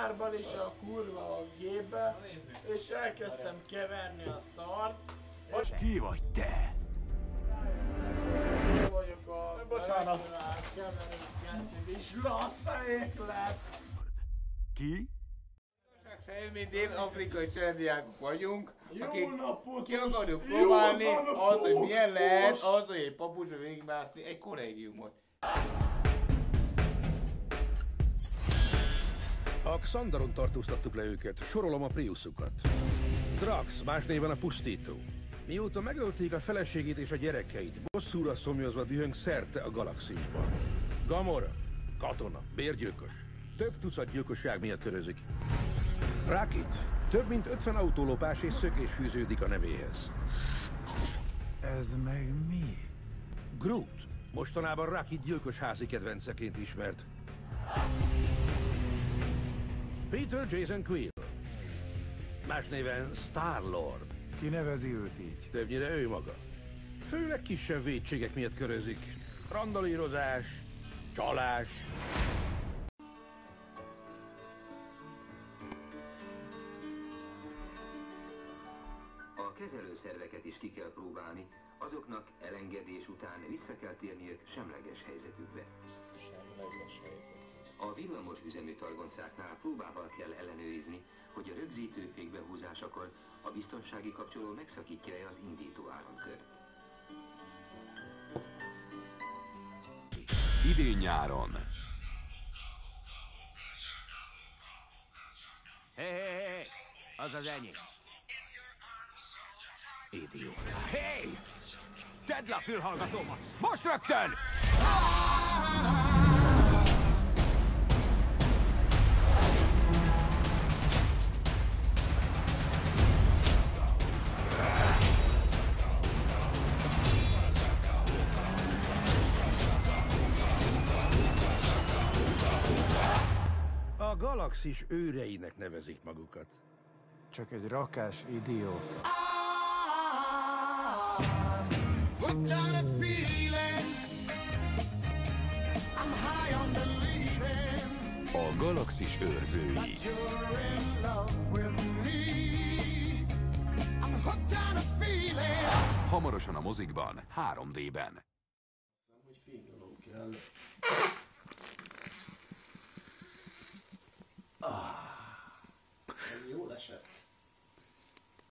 sugárban és a kurva a gépbe, és elkezdtem keverni a szart. Ki vagy te? Én vagyok a bocsánat keverő és lasszaék lett. Ki? Mi dél-afrikai családdiákok vagyunk, akik napot, ki akarjuk próbálni az, hogy milyen lehet az, hogy egy papucsra végigmászni egy kollégiumot. A Xandaron tartóztattuk le őket, sorolom a Priusukat. Drax, más néven a Pusztító. Mióta megölték a feleségét és a gyerekeit, bosszúra szomjazva dühöng szerte a galaxisban. Gamora, katona, bérgyilkos. Több tucat gyilkosság miatt körözik. Rocket, több mint 50 autólopás és szökés fűződik a nevéhez. Ez meg mi? Groot, mostanában Rocket gyilkos házi kedvenceként ismert. Peter Jason Quill, más néven Star-Lord. Ki nevezi őt így? Többnyire ő maga. Főleg kisebb vétségek miatt körözik. Randalírozás, csalás. A kezelőszerveket is ki kell próbálni, azoknak elengedés után vissza kell térniük semleges helyzetükbe. A villamos üzemű targoncáknál próbával kell ellenőrizni, hogy a rögzítőfék behúzásakor a biztonsági kapcsoló megszakítja-e az indító áramkört. Idén-nyáron. Hé, az az enyém. Idióta. Hé! Tedd le a fülhallgatómat! Most rögtön! A galaxis őreinek nevezik magukat. Csak egy rakás idióta. A galaxis őrzői. Hamarosan a mozikban, 3D-ben. Hogy fényoló kell.